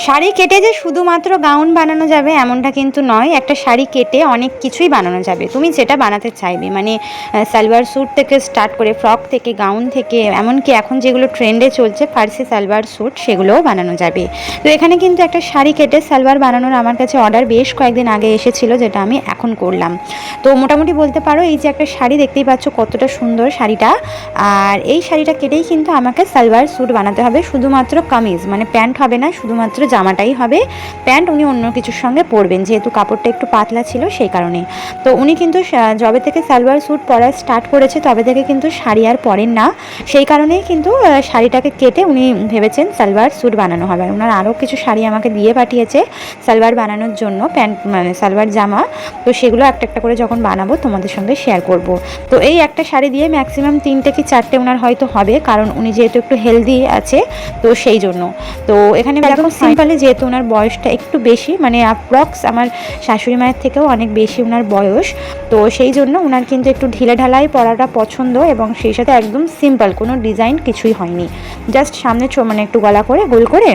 শাড়ি কেটে যে শুধুমাত্র গাউন বানানো যাবে এমনটা কিন্তু নয়। একটা শাড়ি কেটে অনেক কিছুই বানানো যাবে, তুমি যেটা বানাতে চাইবে। মানে সালোয়ার স্যুট থেকে স্টার্ট করে ফ্রক থেকে গাউন থেকে এমনকি এখন যেগুলো ট্রেন্ডে চলছে ফার্সি সালোয়ার স্যুট, সেগুলোও বানানো যাবে। তো এখানে কিন্তু একটা শাড়ি কেটে সালোয়ার বানানোর আমার কাছে অর্ডার বেশ কয়েকদিন আগে এসেছিলো, যেটা আমি এখন করলাম। তো মোটামুটি বলতে পারো এই যে একটা শাড়ি দেখতেই পাচ্ছ কতটা সুন্দর শাড়িটা, আর এই শাড়িটা কেটেই কিন্তু আমাকে সালোয়ার স্যুট বানাতে হবে। শুধুমাত্র কামিজ মানে প্যান্ট হবে না, শুধুমাত্র জামাটাই হবে। প্যান্ট উনি অন্য কিছুর সঙ্গে পরবেন, যেহেতু কাপড়টা একটু পাতলা ছিল সেই কারণে। তো উনি কিন্তু যবে থেকে সালোয়ার স্যুট পরা স্টার্ট করেছে তবে থেকে কিন্তু শাড়ি আর পরেন না, সেই কারণেই কিন্তু শাড়িটাকে কেটে উনি ভেবেছেন সালোয়ার স্যুট বানানো হবে। আর ওনার আরও কিছু শাড়ি আমাকে দিয়ে পাঠিয়েছে সালোয়ার বানানোর জন্য, প্যান্ট মানে সালোয়ার জামা। তো সেগুলো একটা একটা করে যখন বানাবো তোমাদের সঙ্গে শেয়ার করব। তো এই একটা শাড়ি দিয়ে ম্যাক্সিমাম 3টে কি 4টে ওনার হয়তো হবে, কারণ উনি যেহেতু একটু হেলদি আছে তো সেই জন্য। তো এখানে একদম সিম্পলি, যেহেতু ওনার বয়সটা একটু বেশি, মানে অ্যাপ্রক্স আমার শাশুড়ি মায়ের থেকেও অনেক বেশি ওনার বয়স, তো সেই জন্য ওনার কিন্তু একটু ঢিলে ঢালাই পরাটা পছন্দ, এবং সেই সাথে একদম সিম্পল, কোনো ডিজাইন কিছুই হয়নি। জাস্ট সামনে মানে একটু গলা করে গোল করে,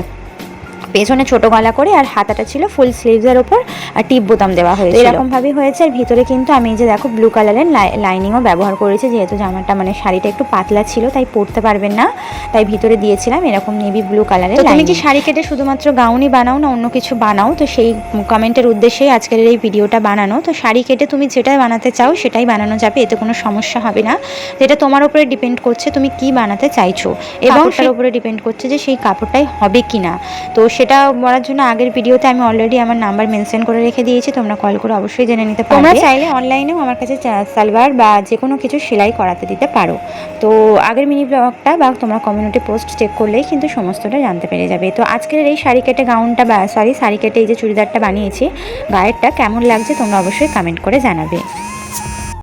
পেছনে ছোট গলা করে, আর হাতাটা ছিল ফুল স্লিভসের ওপর আর টিপ বোতাম দেওয়া হয়েছে, এরকমভাবেই হয়েছে। আর ভিতরে কিন্তু আমি যে দেখো ব্লু কালারের লাইনিংও ব্যবহার করেছি, যেহেতু জামাটা মানে শাড়িটা একটু পাতলা ছিল তাই পরতে পারবেন না, তাই ভিতরে দিয়েছিলাম এরকম নেভি ব্লু কালারের। তুমি কি শাড়ি কেটে শুধুমাত্র গাউনই বানাও না অন্য কিছু বানাও? তো সেই কমেন্টের উদ্দেশ্যেই আজকের এই ভিডিওটা বানানো। তো শাড়ি কেটে তুমি যেটা বানাতে চাও সেটাই বানানো যাবে, এতে কোনো সমস্যা হবে না। যেটা তোমার উপরে ডিপেন্ড করছে তুমি কি বানাতে চাইছো, এবং তার উপরে ডিপেন্ড করছে যে সেই কাপড়টাই হবে কি না। তো সেটা বলার জন্য আগের ভিডিওতে আমি অলরেডি আমার নাম্বার মেনশন করে রেখে দিয়েছি, তোমরা কল করে অবশ্যই জেনে নিতে পারবে। তোমরা চাইলে অনলাইনেও আমার কাছে সালোয়ার বা যে কোনো কিছু সেলাই করাতে দিতে পারো। তো আগের মিনি ব্লগটা বা তোমরা কমিউনিটি পোস্ট চেক করলেই কিন্তু সমস্তটা জানতে পেরে যাবে। তো আজকের এই শাড়ি কেটে গাউনটা বা শাড়ি কেটে এই যে চুড়িদারটা বানিয়েছি, গায়েরটা কেমন লাগছে তোমরা অবশ্যই কমেন্ট করে জানাবে।